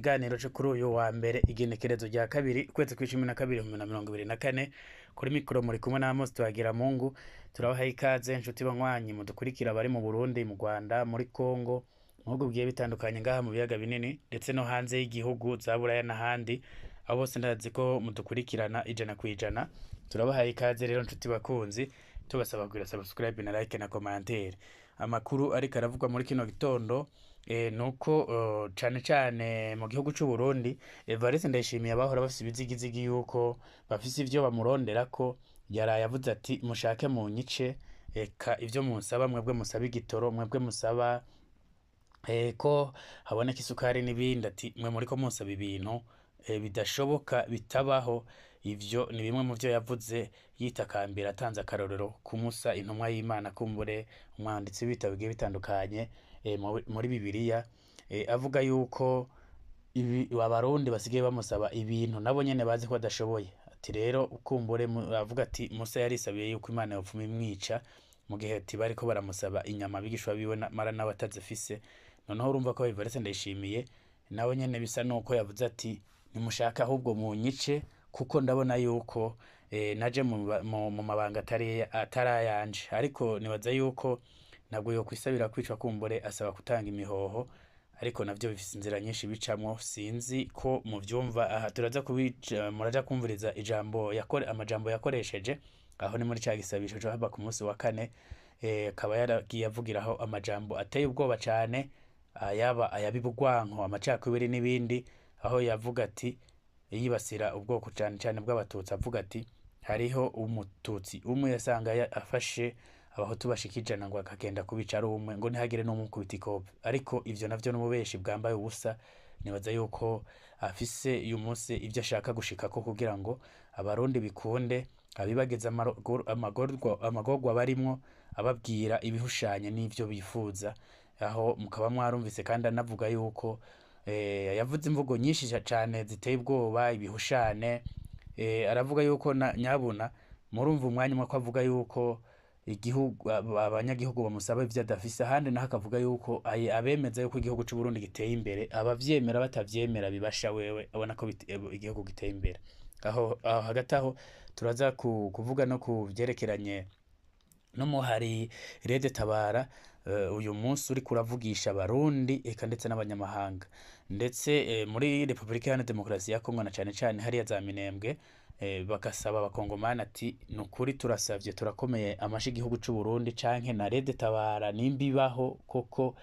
Ikiganiro cyo kuri uyu wa mbere igenekerezo rya kabiri ukwezi kw'icumi na kabiri 2024 kuri mikoro muri kumwe na Amos Twagiramungu. Turabaha ikaze inshuti banywanyi mudukurikira bari mu Burundi, mu Rwanda, muri Kongo, mu bihugu bigiye bitandukanye ngaha mu biyaga binini ndetse no hanze y'igihugu za Buraya n'ahandi. Abo bose ndazi ko mudukurikirana ijana kwijana. Turabaha ikaze rero inshuti bakunzi, tubasaba kugira subscribe na like na commentaire. Amakuru ariko aravugwa muri kino gitondo nuko cane cane mu gihugu c'u Burundi Evariste Ndayishimiye abahora bafise ibizigizigi yuko bafise ivyo bamuronderako yaraye avuze ati mushake mu nyice, eka ivyo musaba mwebwe musaba igitoro, mwebwe musaba ko haboneka isukari n'ibindi, ati mwe muriko musaba ibintu bidashoboka bitabaho. Ivyo ni bimwe mu vyo yavuze yitakambira, atanze akarorero ku Musa intumwa y'Imana, kumbure umwanditsi w'ibitabo bigiye bitandukanye muri Bibiliya, avuga yuko abarundi basigaye bamusaba ibintu nabo nyene bazi ko badashoboye. Ati rero kumbure avuga ati Musa yarisabiye yuko Imana yopfuma imwica, mu gihe ati bariko baramusaba inyama abigishwa biwe mara nawe atazifise. Noneho urumva ko Evariste Ndayishimiye nawe nyene bisa nuko yavuze ati nimushaka ahubwo mu nyice, kuko ndabona yuko naje mu mabanga atarayanje. Ariko nibaza yuko ntabwo yo kwisabira kwicwa, kumbure asaba gutanga imihoho, ariko navyo bifise inzira nyinshi bicamwo. Sinzi ko mu vyumva. Aha turaza muraja kumviriza amajambo yakoresheje aho ni muri ca gisabisho cyo haba ku munsi wa kane. Akaba yaragiye avugiraho amajambo ateye ubwoba cane, yaba ayabibugwanko, amacakubiri n'ibindi, aho yavuga ati yibasira ubwoko cane cane bw'abatutsi, avuga ati hariho umututsi umwe yasanga afashe abahutu bashika 100 ngo akagenda kubica ari umwe, ngo ntihagire n'umukubita ikobe. Ariko ivyo navyo n'umubeshi bwambaye ubusa. Nibaza yuko afise uyu munsi ivyo ashaka gushikako kugira ngo abarundi bikunde, abibageza amagorwa barimwo, ababwira ibihushanye n'ivyo bifuza. Aho mukaba mwarumvise kandi anavuga yuko yavuze imvugo nyinshi cane ziteye ubwoba, ibihushane. Aravuga yuko nyabuna murumva umwanya umwe ko avuga yuko igihugu abanyagihugu bamusaba ivyo adafise, ahandi naho akavuga yuko abemeza yuko igihugu c'u Burundi giteye imbere, abavyemera batavyemera bibasha wewe abona ko igihugu giteye imbere. Aho hagati aho turaza kuvuga no kuvyerekeranye no muhari Rede Tabara uyu munsi uri kuravugisha abarundi eka ndetse n'abanyamahanga, ndetse muri Republika Iharanira Demokarasi ya Kongo na cane cane hariya za Minembwe. Bagasaba abakongomani ati nukuri turasavye turakomeye amashi igihugu c'u Burundi canke na Rede Tabara nimbibaho koko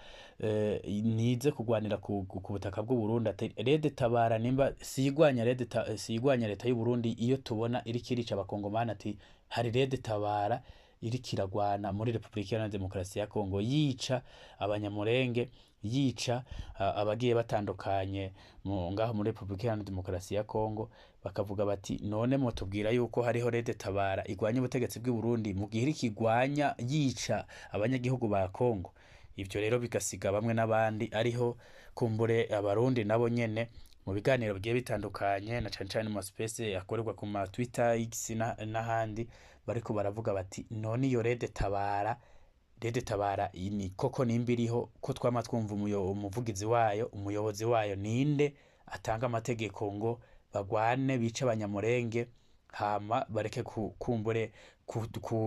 nize kugwanira ku butaka bw'u Burundi. Ati Rede Tabara nimba siyigwanya leta y'u Burundi iyo tubona iri kirica abakongomani, ati hari Rede Tabara iri kiragwana muri Republika Iharanira Demokarasi ya Kongo, yica abanyamurenge, yica abagiye batandukanye ngaho muri Republika Iharanira Demokarasi ya Kongo. Bakavuga bati none mutubwira yuko hariho Rede Tabara igwanya ubutegetsi bw'u Burundi mu gihe ikigwanya yica abanyagihugu ba Kongo. Ivyo rero bigasiga bamwe n'abandi ariho kumbure abarundi nabo nyene mu biganiro bigiye bitandukanye na cane cane mu space akorerwa ku ma Twitter, X n'ahandi, bariko baravuga bati none iyo Rede Tabara ni koko nimbiriho ko twama twumva umuvugizi wayo, umuyobozi wayo ninde atanga amategeko ngo bagwane bica abanyamurenge, hama bareke kumbure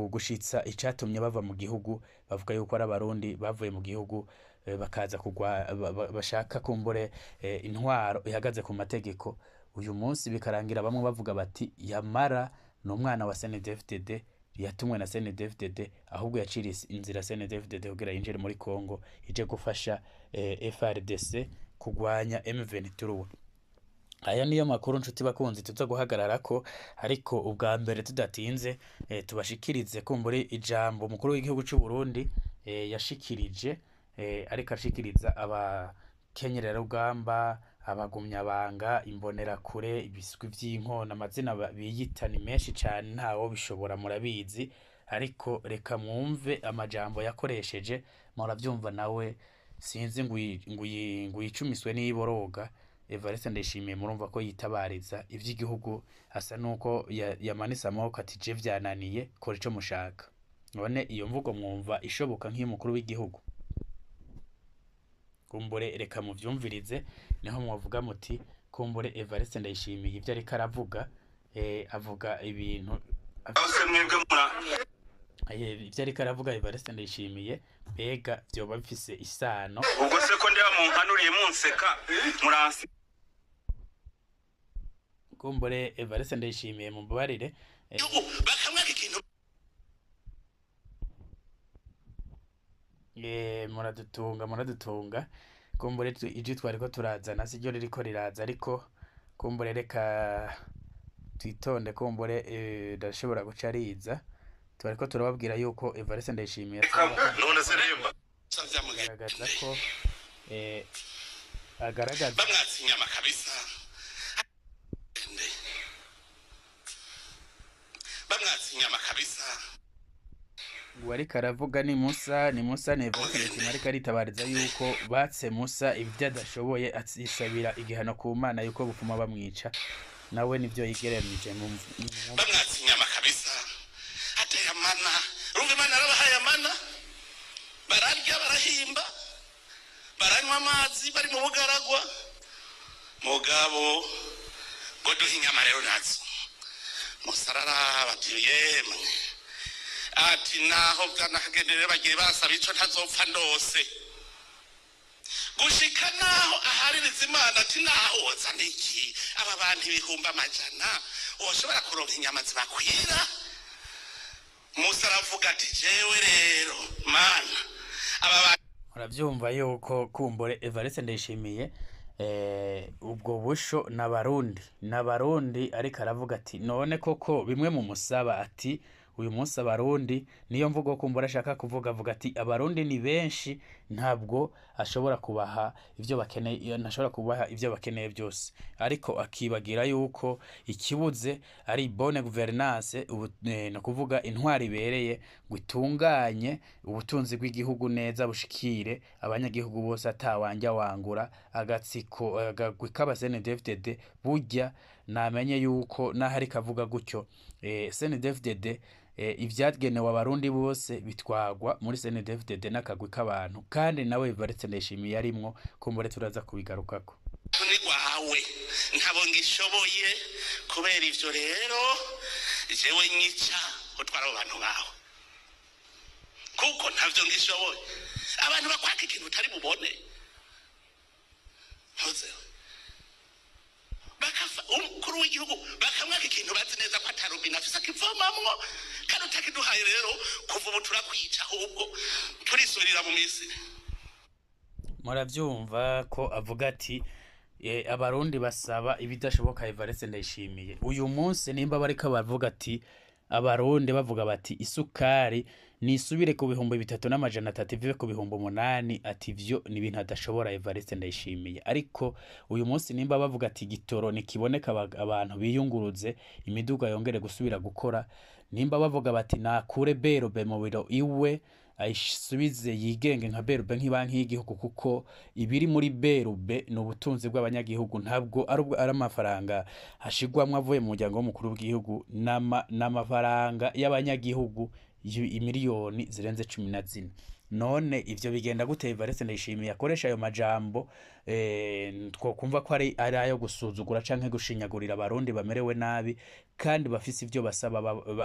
gushitsa icatumye bava mu gihugu. Bavuga yuko ari abarundi bavuye mu gihugu bakaza bashaka kumbure intwaro ihagaze ku mategeko. Uyu munsi bikarangira bamwe bavuga bati yamara n'umwana wa CNDD-FDD yatumwe na CNDD-FDD, ahubwo yaciriye inzira CNDD-FDD kugira yinjire muri Kongo ije gufasha FARDC kugwanya M23. Aya niyo makuru nshuti bakunzi tuza guhagararako, ariko ubwa mbere tudatinze tubashikirize kumbure ijambo mukuru w'igihugu c'u Burundi yashikirije, ariko ashikiriza abakenyerera rugamba, abagumyabanga, imbonerakure, ibiswi vy'inkona, amazina biyita ni menshi cane ntawo bishobora murabizi. Ariko reka mwumve amajambo yakoresheje muravyumva nawe, sinzi nguyicumiswe n'iboroga. Evariste Ndayishimiye murumva ko yitabariza ivy'igihugu, asa nuko yamanise amaboko ati je vyananiye, kora ico mushaka. None iyo mvugo mwumva ishoboka nk'iy'umukuru w'igihugu? kumbure reka muvyumvirize niho mwavuga muti kumbure Evariste Ndayishimiye ivyo ariko aravuga avuga ibintu ivyo ariko aravuga Evariste Ndayishimiye mbega vyoba bifise isano ubwo se ko ndiba munkanuriye munseka muransi kumbure Evariste Ndayishimiye mumbabarire bakamwaka ikintu muradutunga kumbure ijwi twariko turazana siryo ririko riraza ariko kumbure reka twitonde kumbure ndashobora guca riza twariko turababwira yuko Evariste Ndayishimiye none se remba agaragaza ko agaragaza bamwatse inyama kabisa bamwatse inyama kabisa ariko aravuga ni Musa Evariste Ndayishimiye ariko aritabariza yuko batse Musa ibyo adashoboye asisabira igihano ku Mana yuko bufuma bamwica nawe nivyo yigereranije mu bamwatse inyama kabisa ateye amana urumva Imana arabahaye amana bararya barahimba baranywa amazi bari mu bugaragwa mugabo ngo duhe inyama rero nazo musarara batiyemwe ati naho bwanahagenderere bagiye basaba ico ntazopfa ndose gushika naho ahaririza Imana ati naho woza niki aba bantu ibihumbi amajana woshobora kuronka inyama zibakwira Musa aravuga ati jewe rero Mana aba uravyumva yuko kumbure Evariste Ndayishimiye ubwo busho n'abarundi ariko aravuga ati none koko bimwe mu musaba ati uyu munsi abarundi niyo mvugo kumbura ashaka kuvuga avuga ati abarundi ni benshi ntabwo ashobora kubaha ivyo bakeneye ntashobora kubaha ivyo bakeneye byose ariko akibagira yuko ikibuze ari bonne gouvernance no kuvuga intwari ibereye gutunganye ubutunzi bw'igihugu neza bushikire abanyagihugu bose atawanja wangura agatsiko agagwika CNDD-FDD burya namenye yuko nahari kavuga gutyo CNDD-FDD ivyagenewe abarundi bose bitwagwa muri CNDD-FDD n'akagwi k'abantu kandi nawe Evariste Ndayishimiye arimwo kumbure turaza kubigarukako ni gwawe ntabo ngishoboye kubera ivyo rero jewe nyica utwara abantu bawe kuko ntavyo ngishoboye abantu bakwaka ikintu utari bubone hozewe bakafa umukuru w'igihugu bakamwaka ikintu bazi neza ko atarubina afise akivomamwo kandi utakiduhaye rero kuva ubu turakwica ahubwo turisubirira mu Misiri muravyumva ko avuga ati abarundi basaba ibidashoboka Evariste Ndayishimiye uyu munsi nimba bariko bavuga ati abarundi bavuga bati isukari nisubire ku bihumbi 3,300 ive ku bihumbi 8 ati vyo ni ibintu adashobora Evariste Ndayishimiye ariko uyu munsi nimba bavuga ati gitoro nikiboneka abantu biyunguruze imiduga yongere gusubira gukora nimba bavuga bati nakure Berube mu biro iwe ayisubize yigenge nka Berube nk'ibanki y'igihugu kuko ibiri muri Berube no butunzi bw'abanyagihugu ntabwo ari amafaranga hashigwamwe avuye mu muryango w'umukuru w'igihugu n'amafaranga y'abanyagihugu imiliyoni zirenze 14 none ivyo bigenda gute Evariste Ndayishimiye akoresha ayo majambo twokumva ko ari ayo gusuzugura canke gushinyagurira abarundi bamerewe nabi kandi bafise ivyo basaba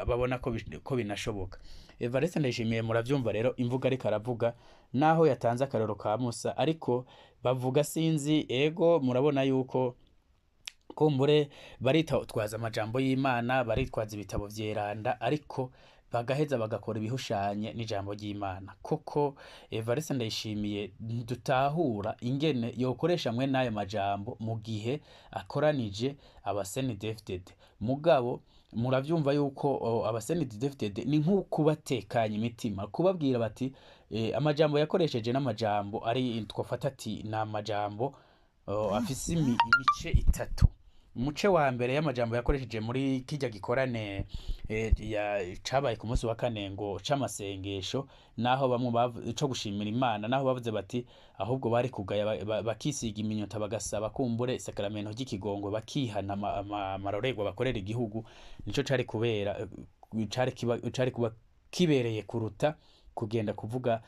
babona ko binashoboka Evariste Ndayishimiye muravyumva rero imvuga ariko aravuga naho yatanze akarero ka Musa ariko bavuga sinzi ego murabona yuko kumbure baritwaza amajambo y'Imana baritwaza ibitabo vyeranda ariko bagaheza bagakora ibihushanye n'ijambo ry'Imana koko Evariste Ndayishimiye dutahura ingene yokoresha mwe nayo majambo mu gihe akoranije CNDD-FDD mugabo muravyumva yuko CNDD-FDD ni nk'ukubatekanya imitima kubabwira bati amajambo yakoresheje n'amajambo ari twafata ati na majambo afise imice itatu umuce wa mbere y'amajambo yakoresheje muri kijya gikorane cabaye ku munsi wa kane ngo c'amasengesho naho bamwe co gushimira Imana naho bavuze bati ahubwo bari kugaya bakisiga iminyota bagasaba kumbure sakramento ry'ikigongo bakihana amarorerwa bakorera igihugu nico cari kubera cari kuba kibereye kuruta kugenda kuvuga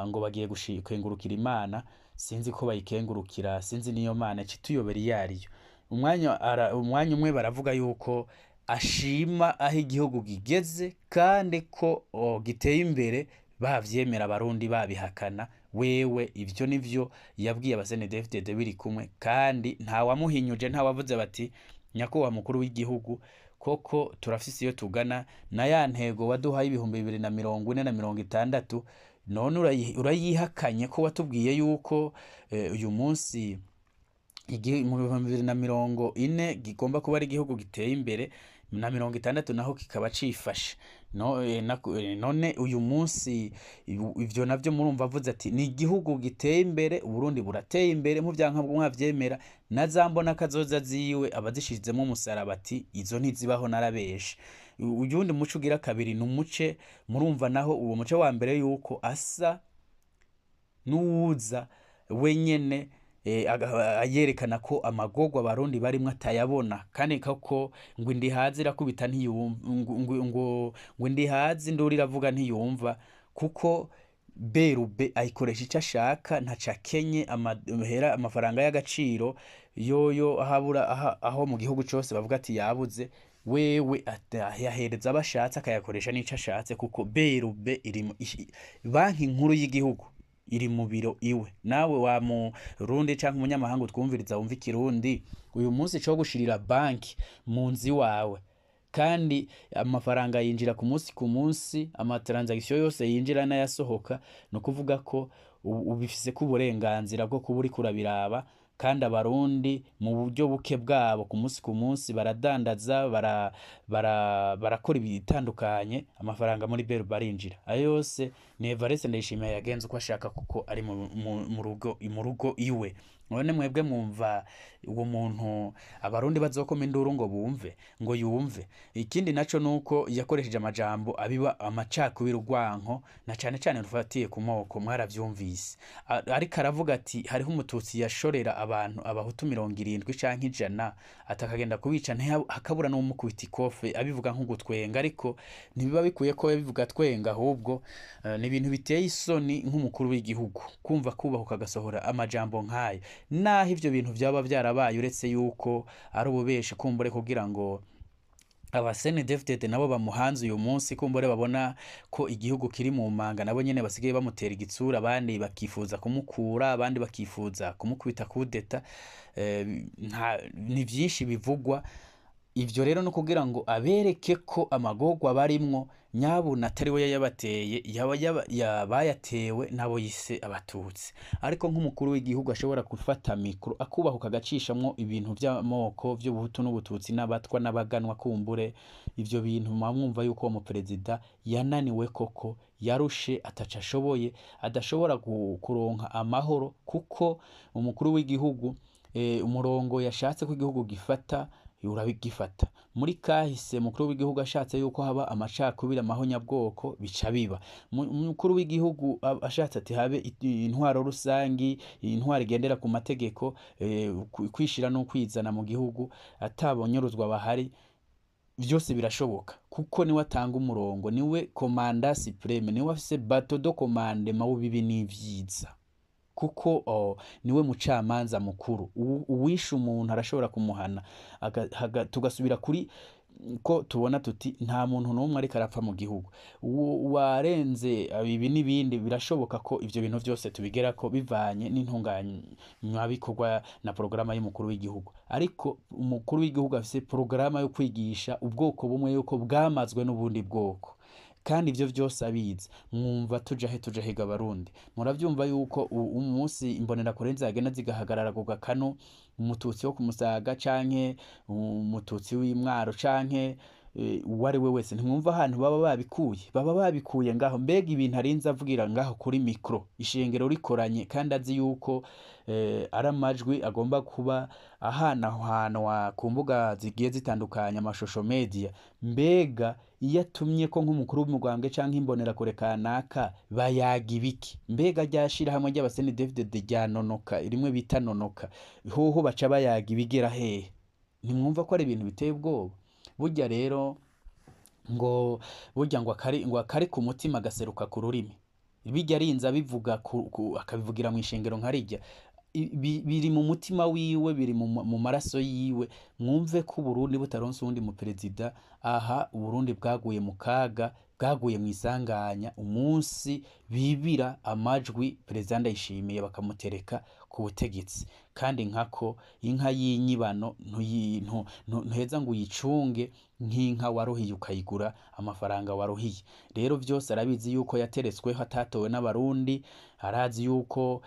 ngo bagiye kwengurukira Imana sinzi ko bayikengurukira, sinzi niyo mana cituyobera iyo ariyo. Umwanya umwe baravuga yuko ashima aho igihugu gigeze kandi ko giteye imbere, bavyemera abarundi babihakana. Wewe ivyo nivyo yabwiye abasenedefdede biri kumwe, kandi nta wamuhinyuje, nta wavuze bati nyakubahwa mukuru w'igihugu koko turafise iyo tugana na ya ntego waduhaye 2040 na 2060, none urayihakanye ko watubwiye yuko uyu munsi mu 2040 gigomba kuba ari igihugu giteye imbere na 60 naho kikaba cifashe. None uyu munsi ivyo navyo murumva avuze ati ni igihugu giteye imbere, Uburundi burateye imbere mu vyanka mwavyemera, na zambona kazoza ziwe abazishizemo umusaraba ati izo ntizibaho narabeshe. Uyundi muco ugira kabiri numuce murumva naho uwo muce wa mbere yuko asa nuwuza wenyene ayerekana ko amagorwa abarundi barimwe atayabona, kandi koko ngo indi hazi irakubita ntiyumva, ngo indi hazi nduri iravuga ntiyumva, kuko berube ayikoresha icyo ashaka, ntaca kenye amafaranga y'agaciro yoyo aho mu gihugu cyose bavuga ati yabuze, wewe yahereza abashatse akayakoresha n'icyo ashatse, kuko berube iri banki nkuru y'igihugu iri mu biro iwe. Nawe wa Murundi canke umunyamahanga utwumviriza wumva ikirundi, uyu munsi cyo gushirira banki mu nzi wawe, kandi amafaranga yinjira ku munsi, amatransaction yose yinjira n'ayasohoka, no kuvuga ko ubifise ku burenganzira bwo kuba uri kurabiraba, kandi abarundi mu buryo buke bwabo ku munsi baradandaza, barakora ibitandukanye, amafaranga muri beru barinjira. Ayo yose ni Evariste Ndayishimiye yagenze uko ashaka, kuko ari mu rugo iwe. None mwebwe mwumva uwo muntu abarundi bazokoma induru ngo bumve, ngo yumve? Ikindi naco nuko yakoresheje amajambo abiba amacakubiri, urwanko, na cane cane rufatiye ku moko, mwaravyumvise. Ariko aravuga ati hariho umututsi yashorera abantu abahutu 70 canke 100 atakagenda kubica, hakabura no mukubita ikofe, abivuga nk'ugutwenga, ariko ntibiba bikuye ko yabivuga twenga, ahubwo ni ibintu biteye isoni nk'umukuru w'igihugu kumva kubahuka agasohora amajambo nk'ayo. Naho ivyo bintu byaba byarabaye, uretse yuko ari ububeshi kumbure kugira ngo abasenedefdede nabo bamuhanze uyu munsi, kumbure babona ko igihugu kiri mu manga, nabo nyene basigaye bamutera igitsura, abandi bakifuza kumukura, abandi bakifuza kumukubita kudeta. Ni vyinshi bivugwa. Ivyo rero no kugira ngo abereke ko amagorwa barimwo nyabuna atari we yabateye, yabayatewe nabo yise abatutsi. Ariko nk'umukuru w'igihugu ashobora gufata mikro akubahuka agacishamwo ibintu by'amoko, by'ubuhutu n'ubututsi, n'abatwa n'abaganwa, kumbure ivyo bintu mwumva yuko uwo perezida yananiwe, koko yarushe, ataca ashoboye, adashobora kuronka amahoro, kuko umukuru w'igihugu umurongo yashatse ko igihugu gifata urabigifata. Muri kahise mukuru w'igihugu ashatse yuko haba amacakubiri, amahonyabwoko, bica biba. Mukuru w'igihugu ashatse ati habe intwaro rusangi, intwaro igendera ku mategeko, kwishira no kwizana mu gihugu, atabonyuruzwa bahari, vyose birashoboka, kuko niwe atanga umurongo, niwe komanda supreme, niwe afise bateau de commandement w'ibibi n'ivyiza, kuko niwe mucamanza mukuru. Uwishe umuntu arashobora kumuhana, tugasubira kuri ko tubona tuti nta muntu n'umwe ariko arapfa mu gihugu. Warenze ibi n'ibindi, birashoboka ko ivyo bintu byose tubigera ko bivanye n'intunganywa bikorwa na programa y'umukuru w'igihugu. Ariko umukuru w'igihugu afise programa yo kwigisha ubwoko bumwe yuko bwamazwe n'ubundi bwoko, kandi ivyo vyose abizi. Mwumva tujahiga abarundi, muravyumva yuko umunsi imbonera kure zagenda zigahagarara ku gakano, umututsi wo kumusaga canke umututsi w'imwaro canke uwari we wese, ntimwumva ahantu baba babikuye ngaho. Mbega ibintu arinze avugira ngaho kuri mikro, ishengero rikoranye, kandi azi yuko ari amajwi agomba kuba ahantu ku mbuga zigiye zitandukanye, amashusho media. Mbega iyo atumye ko nk'umukuru w'umugambwe canke imbonera kure kanaka bayaga ibiki? Mbega ryashira hamwe ry'abasenedefdede ryanonoka, rimwe bita nonoka, hoho baca bayaga ibigera hehe? Ntimwumva ko ari ibintu biteye ubwoba? Burya rero ngo akari ku mutima gaseruka ku rurimi. bijya arinza bivuga akabivugira mu ishengero nka rijya biri mu mutima wiwe, biri mu maraso yiwe. Mwumve ko Burundi butaronse uwundi mu perezida, aha Burundi bwaguye mu kaga, bwaguye mu isanganya umunsi bibira amajwi perezida Ndayishimiye bakamutereka ku butegetsi. Kandi nkako inka y'inyibano ntuheza ngo uyicunge nk'inka waruhiye ukayigura amafaranga waruhiye. Rero vyose arabizi yuko yateretsweho atatowe n'abarundi, arazi yuko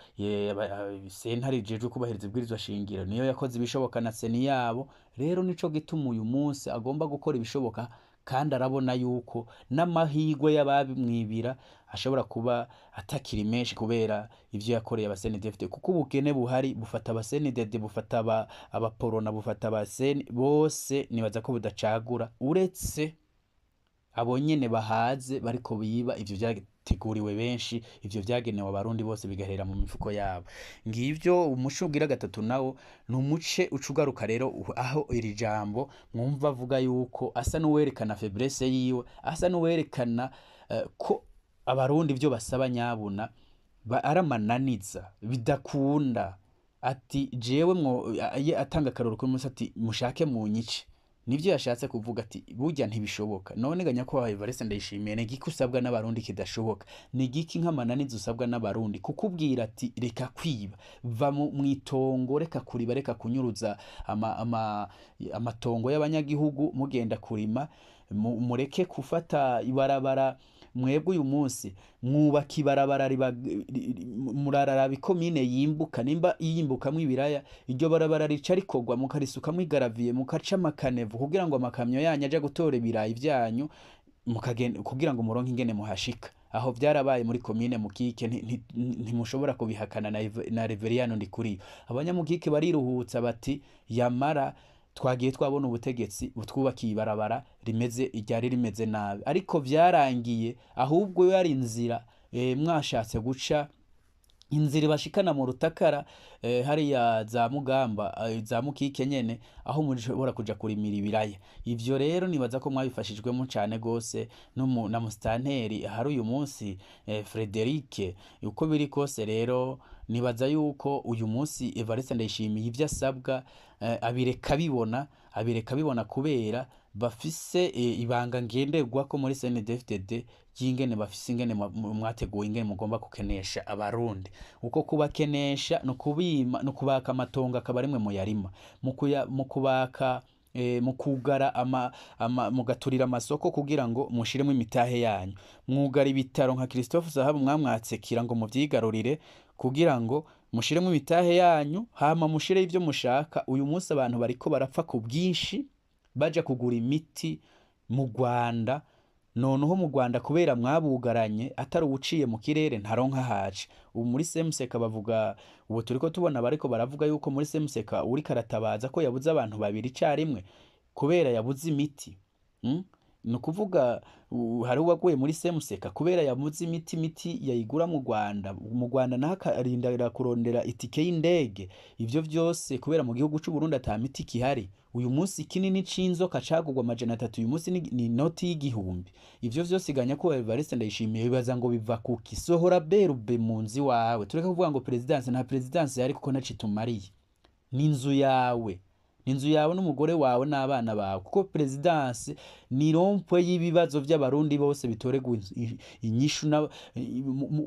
sentare ijejwe kubahiriza ibwirizwa shingiro niyo yakoze ibishoboka na seni yabo. Rero nico gituma uyu munsi agomba gukora ibishoboka, kandi arabona yuko n'amahigwe y'ababimwibira ashobora kuba atakiri menshi kubera ivyo yakoreye abasenedefite, kuko ubukene buhari bufata abasenedede, bufata abaporona, bufata abaseni bose. Nibaza ko budacagura uretse abo nyene bahaze bariko biba ivyo vyateguriwe benshi, ivyo vyagenewe abarundi bose bigaherera mu mifuko yabo. Ngivyo umuco ugira gatatu nawo ni umuce ucugaruka rero aho iri jambo mwumva avuga yuko asa n'uwerekana faiblesse yiwe, asa n'uwerekana ko abarundi ivyo basaba nyabuna aramananiza bidakunda. Ati jewe atanga akaroro kuri musa ati mushake mu nyice, nivyo yashatse kuvuga. Ati burya ntibishoboka. None ganya ko Evariste Ndayishimiye ni giki usabwa n'abarundi kidashoboka? Ni giki nk'amananiza usabwa n'abarundi? Kukubwira ati reka kwiba, va mwitongo, reka kuriba, reka kunyuruza amatongo y'abanyagihugu mugenda kurima, mureke kufata ibarabara. Mwebwe uyu munsi mwubaka ibarabara murararaba ikomine yimbuka, nimba yimbukamwo ibiraya, iryo barabara rica rikogwa mukarisukamwo igaraviye, mukaca amakanevu kugira ngo amakamyo yanyu aje gutora ibirayi vyanyu kugira ngo muronke ingene muhashika. Aho vyarabaye muri komine Mukike, ntimushobora kubihakana na Reveriyano Ndikuriyo. Abanyamukike bariruhutsa bati yamara twagiye twabona ubutegetsi butwubakiye ibarabara ryari rimeze nabi, ariko vyarangiye ahubwo yari inzira mwashatse guca inzira bashikana mu Rutakara hariya za Mugamba za Mukike nyene, aho mushobora kuja kurimira ibiraya. Ivyo rero nibaza ko mwabifashijwemo cane gose na mustanteri hari uyu munsi Frederic. Uko biri kose rero nibaza yuko uyu munsi Evariste Ndayishimiye ivyo asabwa abireka bibona kubera bafise ibanga ngenderwa ko muri CNDD-FDD y'ingene bafise ingene mwateguye ingene mugomba kukenesha abarundi. Uko kubakenesha no kubima no kubaka amatongo akaba rimwe mu yarima, mu kubaka mu kugara mugaturira amasoko kugira ngo mushiremo imitahe yanyu, mwugara ibitaro nka Christophe Zahabu mwamwatsekira ngo muvyigarurire kugira ngo mushiremo imitahe yanyu, hama mushire ivyo mushaka. Uyu munsi abantu bariko barapfa ku bwinshi baja kugura imiti mu Rwanda, noneho mu Rwanda kubera mwabugaranye atari uciye mu kirere ntaronka haje. Ubu muri Semuseka bavuga, ubu turiko tubona bariko baravuga yuko muri Semuseka uri karatabaza ko yabuze abantu babiri carimwe kubera yabuze imiti. No kuvuga hari uwaguye muri Semuseka kubera yamuze imiti yayigura mu Rwanda naho akarindira kurondera itike y'indege. Ivyo vyose kubera mu gihugu c'u Burundi ata miti kihari. Uyu munsi kinini c'inzoka cagurwa 300, uyu munsi ni noti y'igihumbi. Ivyo vyose iganya ko Evariste Ndayishimiye bibaza ngo biva kuki. Sohora berube mu nzi wawe, tureka kuvuga ngo presidence nta presidence yari kuko nacitumariye. N'inzu yawe n'umugore wawe n'abana bawe, kuko presidence ni rompwe y'ibibazo by'abarundi bose bitoregwa inyishu.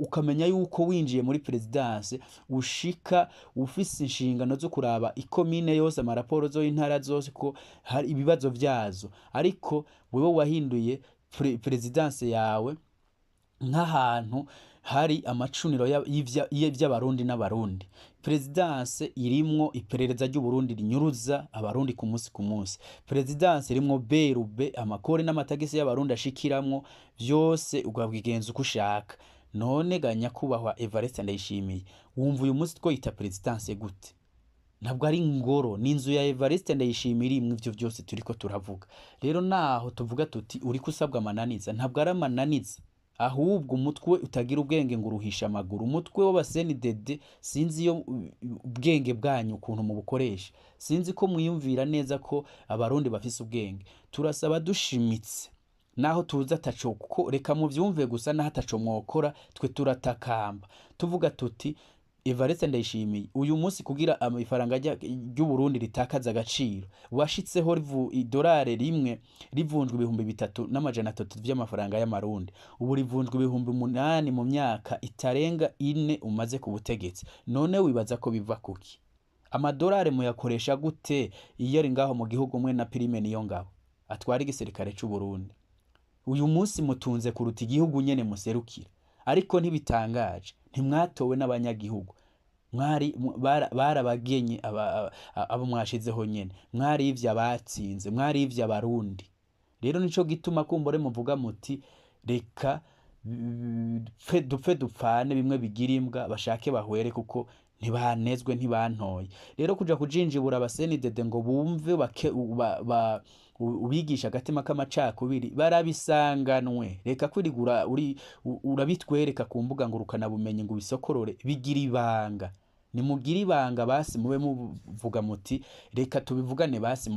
Ukamenya yuko winjiye muri presidence ushika ufise inshingano zo kuraba ikomine yose, amaraporo zo intara zose ko hari ibibazo vyazo, ariko wewe wahinduye presidence yawe nk'ahantu hari amacuniro y'abarundi n'abarundi. Presidence irimwo iperereza ry'Uburundi rinyuruza abarundi ku munsi. Presidence irimwo berube amakore n'amatagisi y'abarundi ashikiramwo vyose ugabwigenza uko ushaka. None ganya kubahwa Evariste Ndayishimiye, wumva uyu munsi twoyita presidence gute? Ntabwo ari ngoro, n'inzu ya Evariste Ndayishimiye irimwo ivyo vyose turiko turavuga. Rero naho tuvuga tuti uri kusabwa amananiza, ntabwo ari amananiza, ahubwo umutwe utagira ubwenge ngo uruhisha amaguru. Umutwe w'abasenidede sinzi iyo ubwenge bwanyu ukuntu mu bukoresha, sinzi ko mwiyumvira neza ko abarundi bafise ubwenge. Turasaba dushimitse naho tuza ataco kuko reka muvyumve gusa naho ataco mwokora twe turatakamba tuvuga tuti Evariste Ndayishimiye uyu munsi kugira ifaranga ry'u Burundi ritakaza agaciro washitseho idolari rimwe rivunjwe 3,300 vy'amafaranga y'amarundi ubu rivunjwe 8,000 mu myaka itarenga 4 umaze ku butegetsi none wibaza ko biva kuki amadolari muyakoresha gute iyo ari ngaho mu gihugu mwe na prime niyo ngabo atwara igisirikare c'u Burundi uyu munsi mutunze kuruta igihugu nyene muserukira ariko ntibitangaje ntimwatowe n'abanyagihugu mwari barabagenye abo mwashizeho nyene mwari ivyo abatsinze mwari ivyo abarundi rero nico gituma kumbore muvuga muti reka dupfe dupfane bimwe bigirimbwa bashake bahwere kuko ntibanezwe ntibantoye rero kuja kujinjibura abasenidede ngo bumve ubigisha agatima k'amacakubiri barabisanganwe reka kwirigura urabitwereka ku mbuga ngurukana bumenyi ngo bisokorore bigira ibanga nimugira ibanga basi mube muvuga muti reka tubivugane basi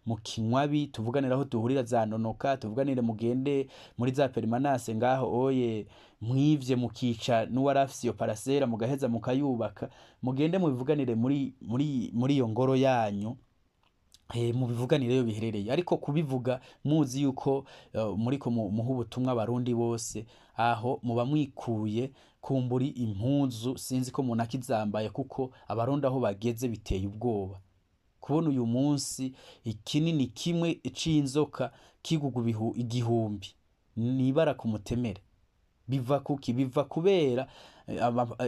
mu kinywabi tuvuganira aho duhurira za nonoka tuvuganire mugende muri za permanence ngaho oye mwivye mukica n'uwarafise iyo parasera mugaheza mukayubaka mugende mubivuganire muri iyo ngoro yanyu mubivuganire yo biherereye ariko kubivuga muzi yuko muriko muha ubutumwa abarundi bose aho muba mwikuye kumburi impuzu sinzi ko umuntu akizambaye kuko abarundi aho bageze biteye ubwoba kubona uyu munsi ikinini kimwe c'inzoka kigugwa igihumbi nibara ku mutemere biva kuki biva kubera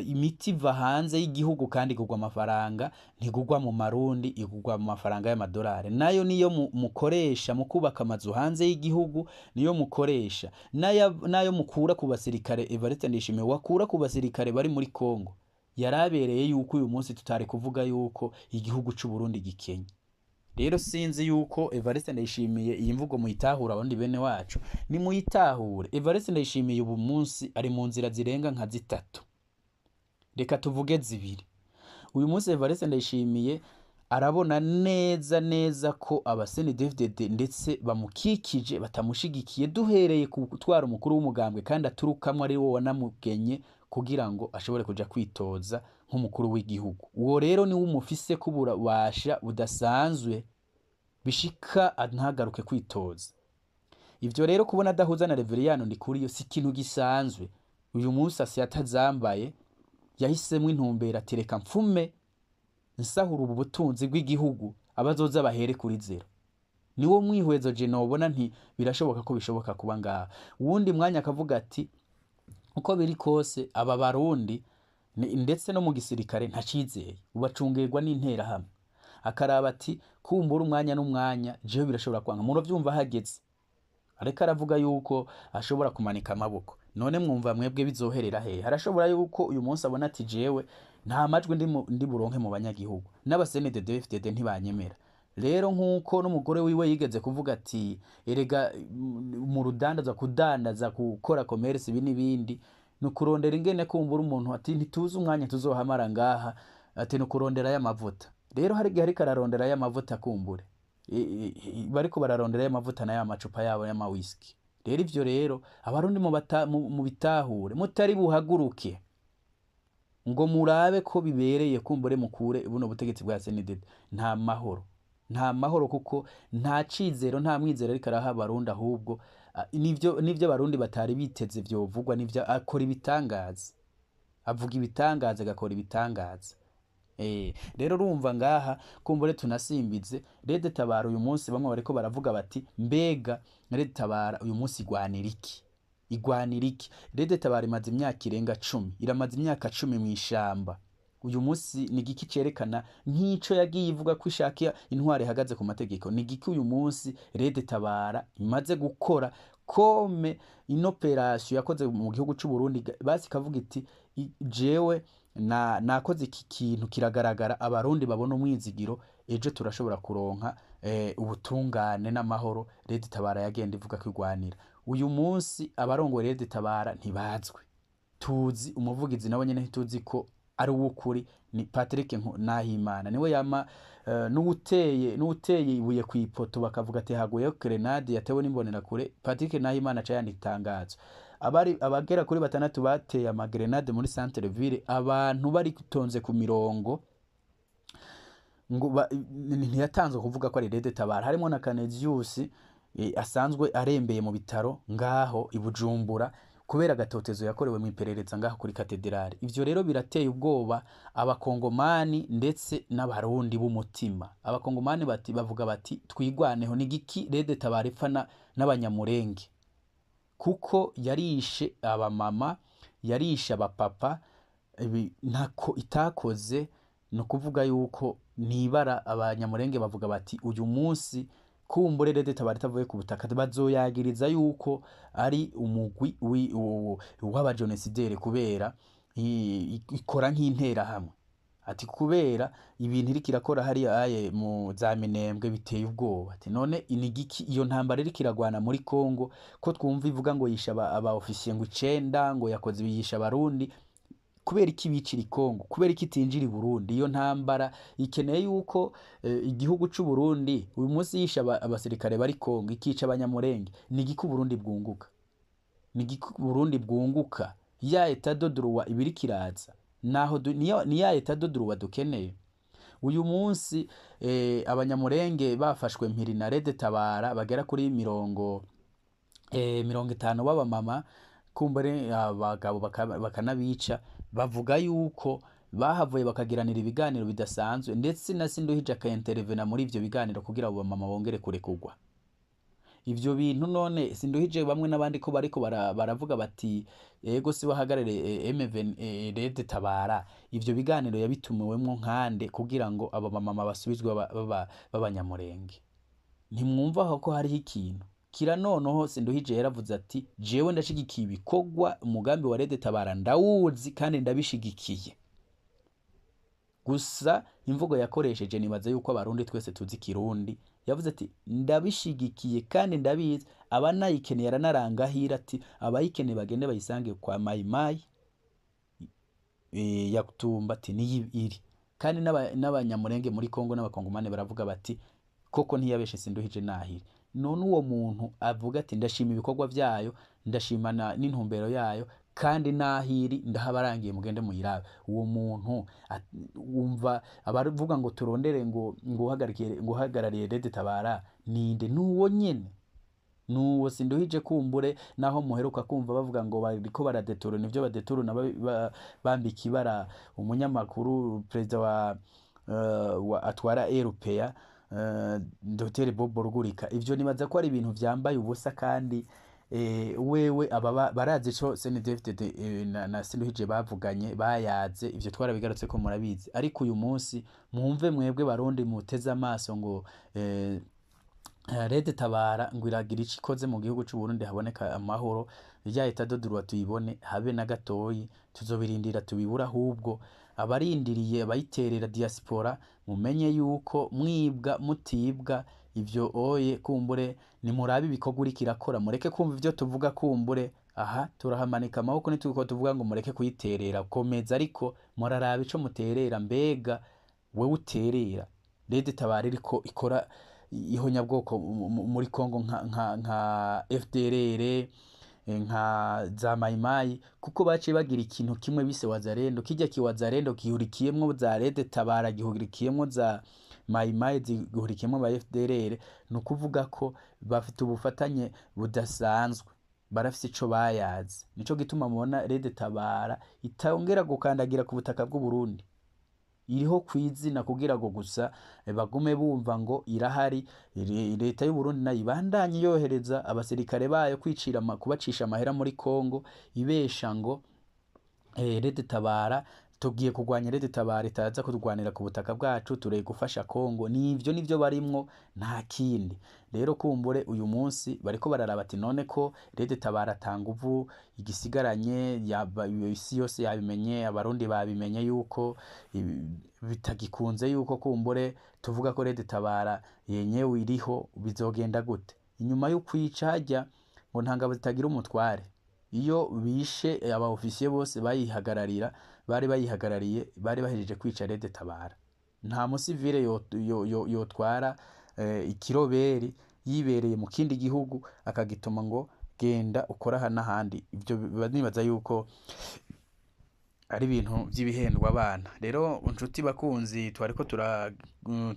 imiti iva hanze y'igihugu kandi igugwa amafaranga ntigugwa mu marundi igugwa mu mafaranga y'amadolari nayo niyo mukoresha mu kubaka amazu hanze y'igihugu niyo mukoresha nayo mukura ku basirikare Evariste Ndayishimiye wakura ku basirikare bari muri Kongo yarabereye yuko uyu munsi tutari kuvuga yuko igihugu c'u Burundi gikenye rero sinzi yuko Evariste Ndayishimiye iyi mvugo muyitahura abandi bene wacu ni muyitahure Evariste Ndayishimiye ubu munsi ari mu nzira zirenga nka zitatu reka tuvuge zibiri uyu munsi Evariste Ndayishimiye arabona neza ko abasenidefdede ndetse bamukikije batamushigikiye duhereye ku gutwara umukuru w'umugambwe kandi aturukamwe ari wo wanamugenye kugira ngo ashobore kuja kwitoza nk'umukuru w'igihugu uwo rero ni umufise kuburabasha budasanzwe bishika ntagaruke kwitoza ivyo rero kubona adahuza na Reveriyano Ndikuriyo si ikintu gisanzwe uyu munsi atazambaye yahisemwe intumbera atereka mfume nsahura ubu butunzi bw'igihugu abazoza bahere kuri zero niwo mwihwezo je nobona nti birashoboka ko bishoboka kuba ngaha uwundi mwanya akavuga ati uko biri kose aba barundi ndetse no mu gisirikare ntacizeye ubacungerwa n'intera hamwe akaraba ati kumbura umwanya n'umwanya jewe birashobora kwanga murovyumva hageze ariko aravuga yuko ashobora kumanika amaboko none mwumva mwebwe bizoherera hehe harashobora yuko uyu munsi abona ati jewe nta majwi ndi buronke mu banyagihugu n'abasenedefdede ntibanyemera rero nkuko n'umugore wiwe yigeze kuvuga ati erega mu rudandaza kudandaza gukora commerce ibi n'ibindi nukurondera ingene kumbura umuntu ati ntituzi umwanya tuzohamara ngaha ati nukurondera y'amavuta rero hari gihe ariko ararondera y'amavuta kumbure bariko bararondera y'amavuta na y'amacupa yabo y'ama whisky rero ivyo rero abarundi mu bitahure mutari buhaguruke ngo murabe ko bibereye kumbure mukure buno butegetsi bwa CNDD nta mahoro kuko nta cizero nta mwizero ariko araha abarundi ahubwo nivyo abarundi batari biteze vyovugwa nivyo akora ibitangaza avuga ibitangaza agakora ibitangaza rero urumva ngaha kumbure tunasimbize Rede Tabara uyu munsi bamwe bariko baravuga bati mbega Rede Tabara uyu munsi igwanira iki Rede Tabara imaze imyaka irenga 10 iramaze imyaka 10 mw'ishamba uyu munsi ni giki cerekana nk'ico yagiye ivuga ko ishaka intware ihagaze ku mategeko ni giki uyu munsi Rede Tabara imaze gukora kome inoperation yakoze mu gihugu c'u Burundi basi kavuga iti jewe nakoze iki kintu kiragaragara abarundi babona umwizigiro ejo turashobora kuronka ubutungane n'amahoro Rede Tabara yagenda ivuga ko igwanira uyu munsi abarongo Rede Tabara ntibazwe tuzi umuvugizi nawe nyene ntituzi ko ari uw'ukuri ni Patrick Nahimana, niwe yama n'uwuteye ibuye kw'ipoto bakavuga ati haguyeho grenade yatewe n'imbonerakure, Patrick Nahimana aca yandika itangazo. Abagera kuri 6 bateye amagrenade muri centre ville, abantu bari gutonze ku mirongo ngo ntiyatanzwe kuvuga ko ari Red Tabara. Harimo na Canesius asanzwe arembeye mu bitaro ngaho i Bujumbura kubera gatotezo yakorewe mu iperereza ngaho kuri katedrali. Ivyo rero birateye ubwoba abakongomani ndetse n'abarundi b'umutima. Abakongomani bavuga bati twigwaneho, ni giki Red Tabara ipfana n'abanyamurenge, kuko yarishe abamama, yarishe abapapa, ntako itakoze. No kuvuga yuko nibara abanyamurenge bavuga bati uyu munsi kumbure Red Tabara itavuye ku butaka bazoyagiriza yuko ari umugwi w'abajenosideri kubera ikora nk'intera hamwe. Ati kubera ibintu iriko irakora hari aye mu za Minembwe biteye ubwoba. Ati none inigiki iyo ntambara iriko iragwana muri Kongo ko twumva ivuga ngo yisha aba officier ngo 9 ngo yakoze biyisha abarundi, kubera iki bicira Kongo, kubera iki tinjira i Burundi? Iyo ntambara ikeneye yuko igihugu c'u Burundi uyu munsi yisha abasirikare bari Kongo ikica abanyamurenge, ni giki Burundi bwunguka? Ni giki Burundi bwunguka? Ya etat de droit ibiri kiraza naho ni ya etat de droit dukeneye. Uyu munsi abanyamurenge bafashwe mpiri na Red Tabara bagera kuri 50 b'abamama, kumbere abagabo bakanabica. Bavuga yuko bahavuye bakagiranira ibiganiro bidasanzwe, ndetse na Sinduhije akaintervena muri ivyo biganiro kugira abo mama bongere kurekugwa. Ivyo bintu none Sinduhije bamwe n'abandi ko bariko baravuga bati ego si bahagarare Red Tabara. Ivyo biganiro yabitumiwemwo nkande kugira ngo abo mama basubizwe b'abanyamurenge. Ntimwumva ko hariho ikintu kira noneho Sinduhije yaravuze ati jewe ndashigikiye ibikogwa umugambi wa Red Tabara ndawuzi kandi ndabishigikiye. Gusa imvugo yakoresheje nibaza yuko abarundi twese tuzi Kirundi, yavuze ati ndabishigikiye kandi ndabizi, abanayikeneye aranarangahira ati abayikene bagende bayisange kwa Mayimayi yakutumba ati niyi iri. Kandi n'abanyamurenge muri Kongo n'abakongomane baravuga bati koko ntiyabeshe Sinduhije nahiri. None uwo muntu avuga ati ndashima ibikorwa vyayo, ndashima n'intumbero yayo, kandi nahiri ndahabarangiye mugende muyirabe. Uwo muntu umva abavuga ngo turondere ngo uhagarariye Red Tabara ninde? Nuwo nyene, nuwo Sinduhije kumbure naho muheruka kumva bavuga ngo bariko baradetura nivyo badetura bambika ibara umunyamakuru president wa atwara Europea Dr. Bobo Rugurika. Ivyo nibaza ko ari ibintu vyambaye ubusa, kandi wewe barazi co CNDD-FDD na Sinduhije bavuganye bayaze. Ivyo twarabigarutse ko murabizi, ariko uyu munsi mwumve mwebwe barundi muteze amaso ngo Red Tabara ngo iragira ico ikoze mu gihugu c'u Burundi haboneka amahoro. Ya etat de droit tuyibone habe na gatoyi, tuzobirindira tubibura. Ahubwo abarindiriye bayiterera diaspora mumenye yuko mwibwa mutibwa. Ivyo oye kumbure ni murabi ibikorwa uriko irakora, mureke kumva ivyo tuvuga kumbure aha turahamanika amaboko nituko tuvuga ngo mureke kuyiterera komeza, ariko muraraba ico muterera. Mbega wewe uterera Red Tabara iriko ikora ihonyabwoko muri Kongo nka FDLR nka za Mayimayi, kuko baciye bagira ikintu kimwe bise Wazalendo. Kijya kiwazalendo gihurikiyemwo za Red Tabara, gihurikiyemwo za Mayimayi, gihurikiyemwo ba FDLR. No kuvuga ko bafite ubufatanye budasanzwe, barafise ico bayazi. Nico gituma mubona Red Tabara itongera gukandagira ku butaka bw'u Burundi, iriho kwizina kugira ngo gusa bagume bumva ngo irahari. Leta y'u Burundi nayo ibandanye yohereza abasirikare bayo kwicira kubacisha amahera muri Kongo, ibesha ngo Red Tabara tugiye kugwanya Red Tabara itaza kurwanira ku butaka bwacu, tureye gufasha Kongo. Nivyo barimwo, nta kindi. Rero kumbure uyu munsi bariko bararaba ati none ko Red Tabara tanguvu igisigaranye, isi yose yabimenye, abarundi babimenye yuko bitagikunze yuko kumbure tuvuga ko Red Tabara yenyewe iriho, bizogenda gute? Inyuma yo kwica hajya ngo ntangabo zitagira umutware. iyo bishe aba ofisiye bose bari bayihagarariye bari bahejeje kwica Rede Tabara. Nta musivile yotwara ikiroberi yibereye mu kindi gihugu akagituma ngo genda ukora aha n'ahandi. Ibyo nibaza yuko ari ibintu by'ibihendwa abana. Rero inshuti bakunzi twariko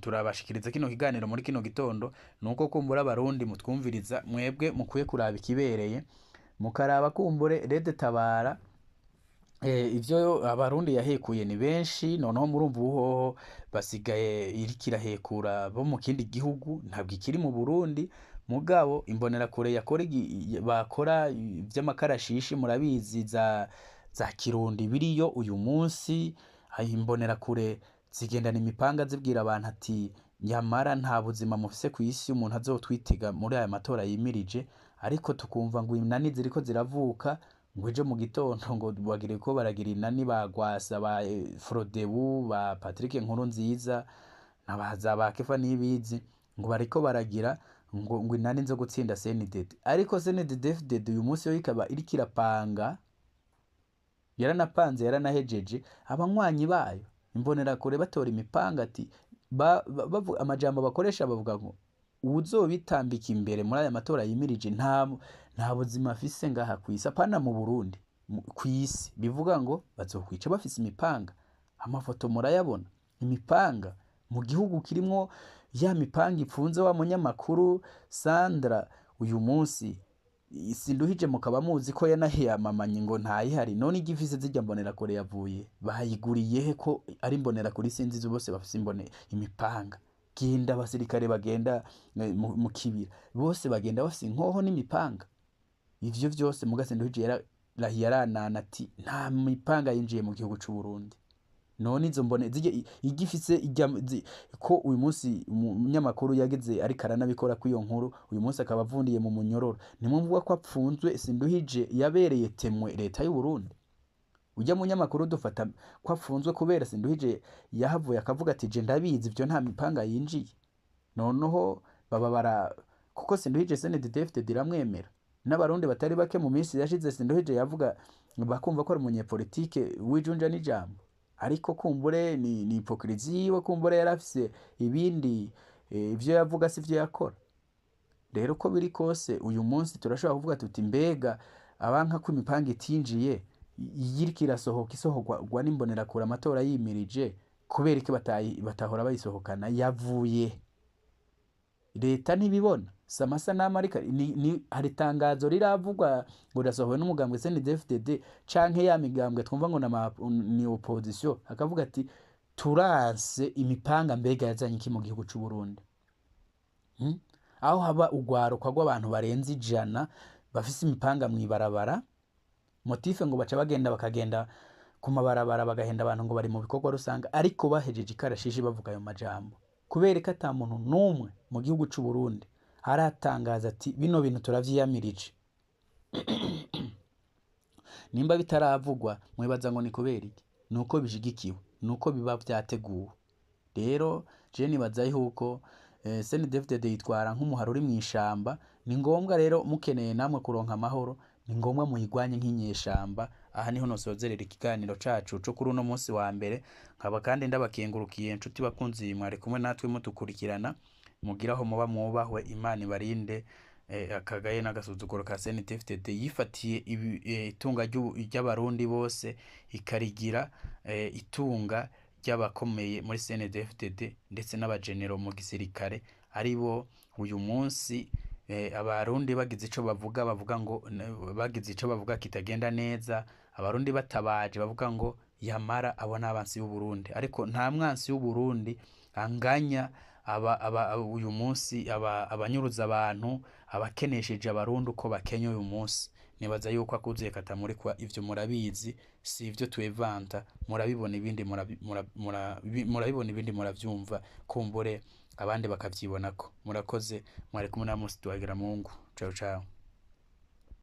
turabashikiriza kino kiganiro muri kino gitondo, nuko kumbura abarundi mutwumviriza mwebwe mukwiye kuraba ikibereye, mukaraba kumbure Rede Tabara ivyo abarundi yahekuye ni benshi, noneho murumva ubuhoho basigaye iriko irahekura bo mu kindi gihugu, ntabwo ikiri mu Burundi. Mugabo imbonerakure bakora vy'amakarashishi murabizi za Kirundi biriyo uyu munsi. Imbonerakure zigendana imipanga zibwira abantu ati nyamara nta buzima mufise ku isi umuntu azotwitega muri aya matora yimirije, ariko tukumva ngo inani ziriko ziravuka ngo ejo mu gitondo ngo bagire ko baragira inani bagwasa ba Frodebu ba Patrick Nkurunziza n'abaza ba Kefa Nibizi ngo bariko baragira ngo inani nzo gutsinda CNDD. Ariko CNDD-FDD uyu munsi yo ikaba iriko irapanga, yaranapanze yaranahejeje abanywanyi bayo imbonerakure batora imipanga ati amajambo bakoresha bavuga ngo uzobitambika imbere muri aya matora yimirije nta buzima afise ngaha kwisi, apana mu Burundi, kwisi. Bivuga ngo bazokwica bafise imipanga. Amafoto murayabona, imipanga mu gihugu kirimwo ya mipanga ipfunze. Wa munyamakuru Sandra uyu munsi Sinduhije mukaba muzi ko yanahiyamamanye ngo ntayihari, none igifise zijya mbonerakure yavuye bahayiguriye he ko ari mbonerakure sinzi bose bafise imipanga? Genda abasirikare bagenda mu kibira bose bagenda bafise inkoho n'imipanga. Ivyo vyose muga Sinduhije yaranana ati nta mipanga yinjiye mu gihugu c'u Burundi. None izo mbone zije igifise ko uyu munsi umunyamakuru yageze ari karanabikora ku iyo nkuru, uyu munsi akaba avundiye mu munyororo. Nimumvuga ko apfunzwe Sinduhije yabereye temwe leta y'u Burundi. Ujya munyamakuru dufata ko apfunzwe kubera Sinduhije yahavuye akavuga ati je ndabizi ivyo nta mipanga yinjiye. Noneho baba kuko Sinduhije CNDD-FDD diramwemera. N'abarundi batari bake mu minsi yashize Sinduhije yavuga bakumva ko ari umunyepolitike wijunja n'ijambo, ariko kumbure ni hypocrisie yiwe, kumbure yarafise ibindi ivyo yavuga si vyo yakora. Rero ko biri kose uyu munsi turashobora kuvuga tuti mbega abanka ko imipanga itinjiye yiriko irasohoka isohorwa n'imbonerakure amatora yimirije, kubera iki batahora bayisohokana yavuye leta ntibibona. Samasa n'amarika hari tangazo riravugwa ngo rasohowe n'umugambwe CNDD-FDD canke ya migambwe twumva ngo ni opposition, akavuga ati turanse imipanga mbega yazanye iki mu gihugu c'u Burundi. Aho haba ugwaruka rw'abantu barenze 100 bafise imipanga mwibarabara, motife ngo baca bakagenda ku mabarabara bagahenda abantu ngo bari mu bikorwa rusanga, ariko bahejeje ikarashishi bavuga ayo majambo, kubera ko ata muntu numwe mu gihugu c'u Burundi aratangaza ati bino bintu turavyiyamirije. Nimba bitaravugwa mwibaza ngo ni kubera iki? Nuko bishigikiwe, nuko biba vyateguwe. Rero je nibaza yuko CNDD-FDD yitwara nk'umuharo uri mw'ishamba. Ni ngombwa rero mukeneye namwe kuronka amahoro, ni ngombwa muyigwanye nk'inyeshamba. Aha niho nosozerera ikiganiro cacu co kuri uno munsi wa mbere. Nkaba kandi ndabakengurukiye inshuti bakunzi mwari kumwe natwe mutukurikirana. Mugiraho muba mwubahwe, Imana ibarinde akagaye n'agasuzuguro ka CNDD-FDD yifatiye itunga ry'abarundi bose ikarigira itunga ry'abakomeye muri CNDD-FDD ndetse n'abagenero mu gisirikare, aribo uyu munsi abarundi bagize ico bavuga ngo bagize ico bavuga kitagenda neza, abarundi batabaje bavuga ngo yamara abo n'abansi b'u Burundi. Ariko nta mwansi w'u Burundi anganya uyu munsi abanyuruza abantu, abakenesheje abarundi uko bakenye uyu munsi. Nibaza yuko akuzuye katamurikwa, ivyo murabizi, si ivyo twevanta, murabibona ibindi murabibona ibindi muravyumva, kumbure abandi bakavyibonako. Murakoze, mwari kumwe na Musi Twagiramungu. Ciao ciao.